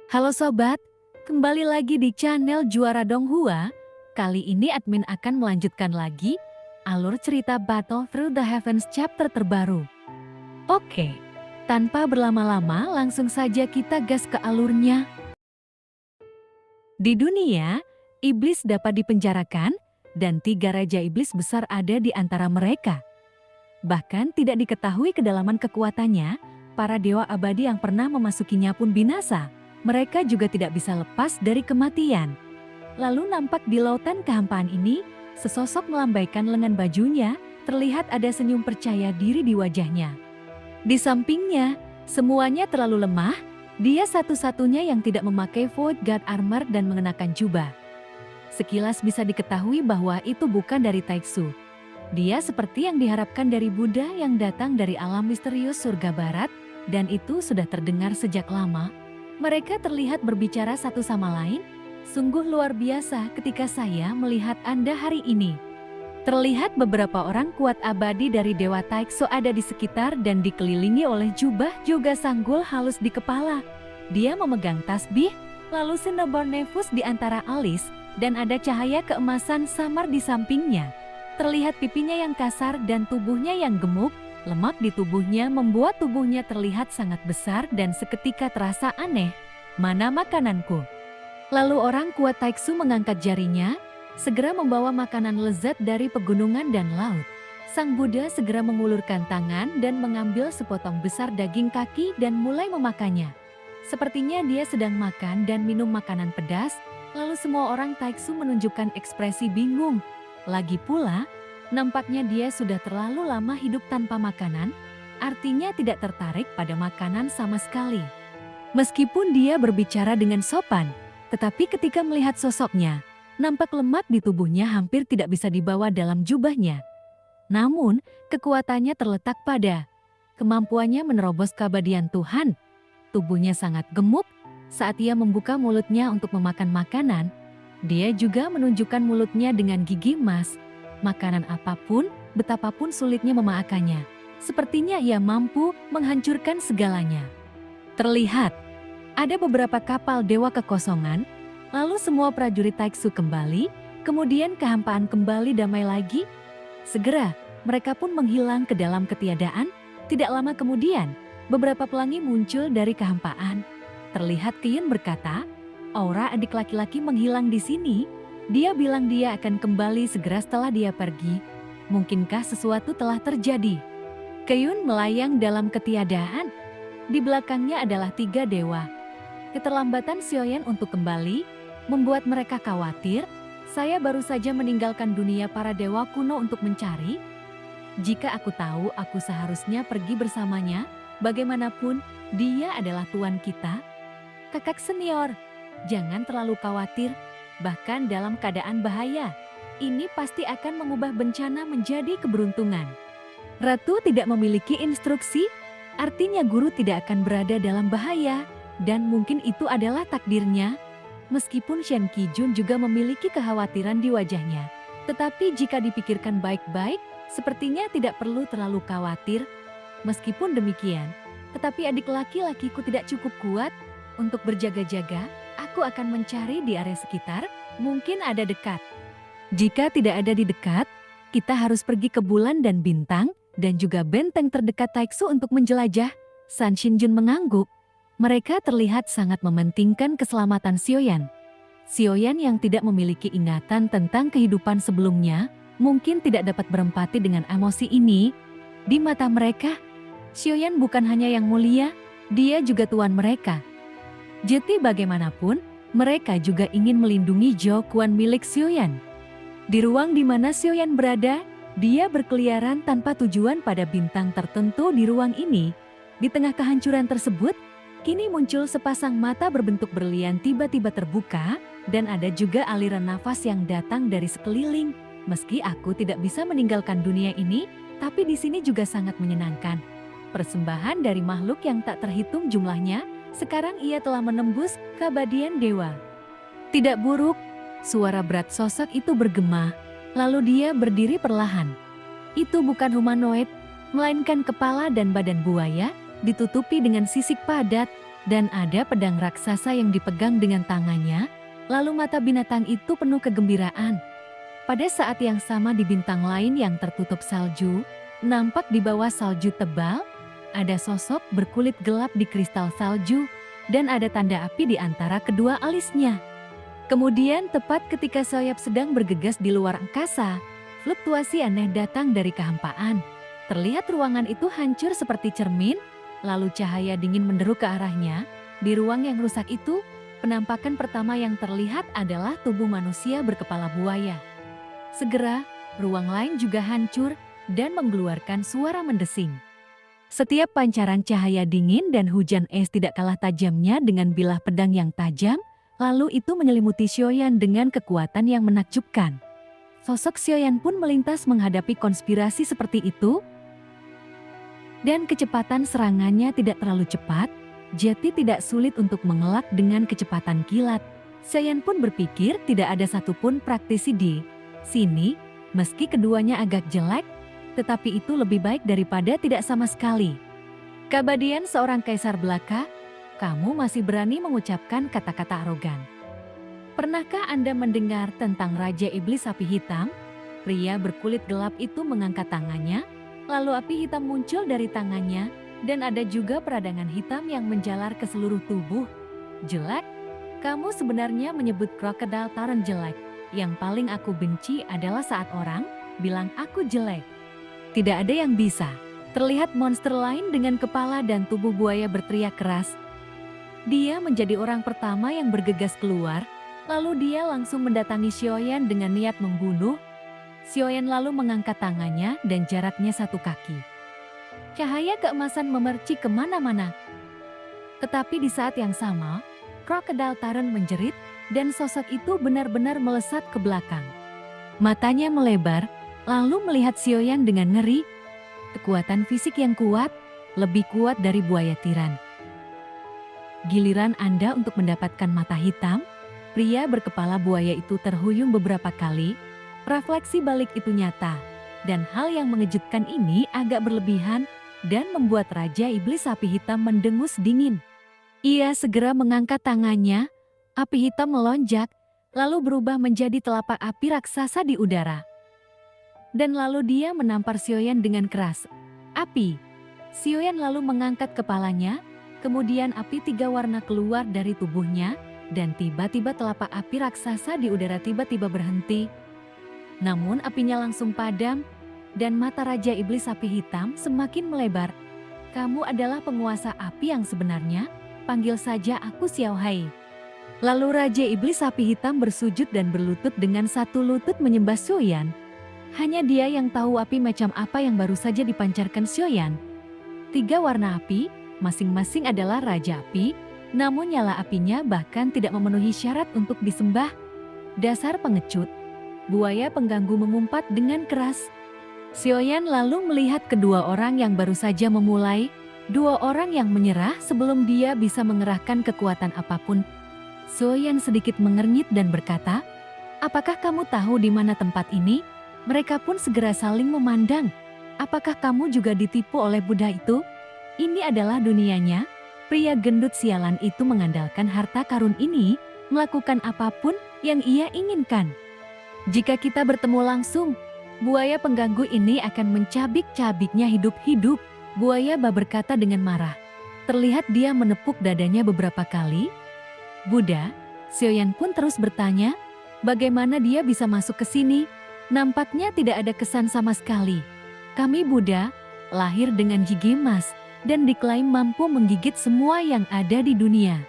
Halo sobat, kembali lagi di channel Juara Donghua. Kali ini admin akan melanjutkan lagi alur cerita Battle Through the Heavens chapter terbaru. Oke, tanpa berlama-lama langsung saja kita gas ke alurnya. Di dunia, iblis dapat dipenjarakan dan 3 raja iblis besar ada di antara mereka. Bahkan tidak diketahui kedalaman kekuatannya, para dewa abadi yang pernah memasukinya pun binasa. Mereka juga tidak bisa lepas dari kematian. Lalu nampak di lautan kehampaan ini, sesosok melambaikan lengan bajunya, terlihat ada senyum percaya diri di wajahnya. Di sampingnya, semuanya terlalu lemah, dia satu-satunya yang tidak memakai Void God Armor dan mengenakan jubah. Sekilas bisa diketahui bahwa itu bukan dari Taiksu. Dia seperti yang diharapkan dari Buddha yang datang dari alam misterius surga barat, dan itu sudah terdengar sejak lama. Mereka terlihat berbicara satu sama lain. Sungguh luar biasa ketika saya melihat Anda hari ini. Terlihat beberapa orang kuat abadi dari Dewa Taiksu ada di sekitar dan dikelilingi oleh jubah juga sanggul halus di kepala. Dia memegang tasbih, lalu sinar nefus di antara alis, dan ada cahaya keemasan samar di sampingnya. Terlihat pipinya yang kasar dan tubuhnya yang gemuk. Lemak di tubuhnya membuat tubuhnya terlihat sangat besar dan seketika terasa aneh. Mana makananku? Lalu orang kuat Taiksu mengangkat jarinya, segera membawa makanan lezat dari pegunungan dan laut. Sang Buddha segera mengulurkan tangan dan mengambil sepotong besar daging kaki dan mulai memakannya. Sepertinya dia sedang makan dan minum makanan pedas, lalu semua orang Taiksu menunjukkan ekspresi bingung. Lagi pula, nampaknya dia sudah terlalu lama hidup tanpa makanan, artinya tidak tertarik pada makanan sama sekali. Meskipun dia berbicara dengan sopan, tetapi ketika melihat sosoknya, nampak lemak di tubuhnya hampir tidak bisa dibawa dalam jubahnya. Namun, kekuatannya terletak pada kemampuannya menerobos keabadian Tuhan. Tubuhnya sangat gemuk, saat ia membuka mulutnya untuk memakan makanan, dia juga menunjukkan mulutnya dengan gigi emas. Makanan apapun, betapapun sulitnya memakannya. Sepertinya ia mampu menghancurkan segalanya. Terlihat, ada beberapa kapal dewa kekosongan, lalu semua prajurit Taiksu kembali, kemudian kehampaan kembali damai lagi. Segera, mereka pun menghilang ke dalam ketiadaan. Tidak lama kemudian, beberapa pelangi muncul dari kehampaan. Terlihat Qiyun berkata, aura adik laki-laki menghilang di sini. Dia bilang dia akan kembali segera setelah dia pergi. Mungkinkah sesuatu telah terjadi? Qiyun melayang dalam ketiadaan. Di belakangnya adalah 3 dewa. Keterlambatan Xiaoyan untuk kembali membuat mereka khawatir. Saya baru saja meninggalkan dunia para dewa kuno untuk mencari. Jika aku tahu aku seharusnya pergi bersamanya, bagaimanapun dia adalah tuan kita. Kakak senior, jangan terlalu khawatir. Bahkan dalam keadaan bahaya, ini pasti akan mengubah bencana menjadi keberuntungan. Ratu tidak memiliki instruksi, artinya guru tidak akan berada dalam bahaya, dan mungkin itu adalah takdirnya. Meskipun Shen Qijun juga memiliki kekhawatiran di wajahnya, tetapi jika dipikirkan baik-baik, sepertinya tidak perlu terlalu khawatir. Meskipun demikian, tetapi adik laki-lakiku tidak cukup kuat untuk berjaga-jaga. Aku akan mencari di area sekitar, mungkin ada dekat. Jika tidak ada di dekat, kita harus pergi ke bulan dan bintang, dan juga benteng terdekat Taiksu untuk menjelajah. San Shinjun mengangguk. Mereka terlihat sangat mementingkan keselamatan Xiaoyan. Xiaoyan yang tidak memiliki ingatan tentang kehidupan sebelumnya, mungkin tidak dapat berempati dengan emosi ini. Di mata mereka, Xiaoyan bukan hanya yang mulia, dia juga tuan mereka. Jadi bagaimanapun, mereka juga ingin melindungi Zhou Quan milik Xiaoyan. Di ruang di mana Xiaoyan berada, dia berkeliaran tanpa tujuan pada bintang tertentu di ruang ini. Di tengah kehancuran tersebut, kini muncul sepasang mata berbentuk berlian tiba-tiba terbuka, dan ada juga aliran nafas yang datang dari sekeliling. Meski aku tidak bisa meninggalkan dunia ini, tapi di sini juga sangat menyenangkan. Persembahan dari makhluk yang tak terhitung jumlahnya. Sekarang ia telah menembus keabadian dewa. Tidak buruk, suara berat sosok itu bergema, lalu dia berdiri perlahan. Itu bukan humanoid, melainkan kepala dan badan buaya, ditutupi dengan sisik padat. Dan ada pedang raksasa yang dipegang dengan tangannya, lalu mata binatang itu penuh kegembiraan. Pada saat yang sama di bintang lain yang tertutup salju, nampak di bawah salju tebal, ada sosok berkulit gelap di kristal salju, dan ada tanda api di antara kedua alisnya. Kemudian tepat ketika Soyap sedang bergegas di luar angkasa, fluktuasi aneh datang dari kehampaan. Terlihat ruangan itu hancur seperti cermin, lalu cahaya dingin menderu ke arahnya. Di ruang yang rusak itu, penampakan pertama yang terlihat adalah tubuh manusia berkepala buaya. Segera, ruang lain juga hancur dan mengeluarkan suara mendesing. Setiap pancaran cahaya dingin dan hujan es tidak kalah tajamnya dengan bilah pedang yang tajam, lalu itu menyelimuti Xiaoyan dengan kekuatan yang menakjubkan. Sosok Xiaoyan pun melintas menghadapi konspirasi seperti itu, dan kecepatan serangannya tidak terlalu cepat, jadi tidak sulit untuk mengelak dengan kecepatan kilat. Xiaoyan pun berpikir tidak ada satupun praktisi di sini, meski keduanya agak jelek, tetapi itu lebih baik daripada tidak sama sekali. Kabadian seorang kaisar belaka, kamu masih berani mengucapkan kata-kata arogan. Pernahkah Anda mendengar tentang Raja Iblis Api Hitam? Pria berkulit gelap itu mengangkat tangannya, lalu api hitam muncul dari tangannya, dan ada juga peradangan hitam yang menjalar ke seluruh tubuh. Jelek? Kamu sebenarnya menyebut Crocodile Tyrant jelek. Yang paling aku benci adalah saat orang bilang aku jelek. Tidak ada yang bisa. Terlihat monster lain dengan kepala dan tubuh buaya berteriak keras. Dia menjadi orang pertama yang bergegas keluar, lalu dia langsung mendatangi Xiaoyan dengan niat membunuh. Xiaoyan lalu mengangkat tangannya dan jaraknya 1 kaki. Cahaya keemasan memercik kemana-mana. Tetapi di saat yang sama, Crocodile Tyrant menjerit dan sosok itu benar-benar melesat ke belakang. Matanya melebar, lalu melihat Xiaoyan dengan ngeri. Kekuatan fisik yang kuat, lebih kuat dari buaya tiran. Giliran Anda untuk mendapatkan mata hitam, pria berkepala buaya itu terhuyung beberapa kali. Refleksi balik itu nyata, dan hal yang mengejutkan ini agak berlebihan dan membuat Raja Iblis Api Hitam mendengus dingin. Ia segera mengangkat tangannya, api hitam melonjak, lalu berubah menjadi telapak api raksasa di udara. Dan lalu dia menampar Xiaoyan dengan keras. Api! Xiaoyan lalu mengangkat kepalanya, kemudian api 3 warna keluar dari tubuhnya, dan tiba-tiba telapak api raksasa di udara tiba-tiba berhenti. Namun apinya langsung padam, dan mata Raja Iblis Api Hitam semakin melebar. Kamu adalah penguasa api yang sebenarnya, panggil saja aku Xiao Hai. Lalu Raja Iblis Api Hitam bersujud dan berlutut dengan 1 lutut menyembah Xiaoyan. Hanya dia yang tahu api macam apa yang baru saja dipancarkan Xiaoyan. 3 warna api, masing-masing adalah Raja Api, namun nyala apinya bahkan tidak memenuhi syarat untuk disembah. Dasar pengecut. Buaya pengganggu mengumpat dengan keras. Xiaoyan lalu melihat kedua orang yang baru saja memulai, 2 orang yang menyerah sebelum dia bisa mengerahkan kekuatan apapun. Xiaoyan sedikit mengernyit dan berkata, apakah kamu tahu di mana tempat ini? Mereka pun segera saling memandang. Apakah kamu juga ditipu oleh Buddha itu? Ini adalah dunianya. Pria gendut sialan itu mengandalkan harta karun ini, melakukan apapun yang ia inginkan. Jika kita bertemu langsung, buaya pengganggu ini akan mencabik-cabiknya hidup-hidup. Buaya Ba berkata dengan marah. Terlihat dia menepuk dadanya beberapa kali. Buddha, Xiaoyan pun terus bertanya, bagaimana dia bisa masuk ke sini? Nampaknya tidak ada kesan sama sekali. Kami Buddha, lahir dengan gigi emas, dan diklaim mampu menggigit semua yang ada di dunia.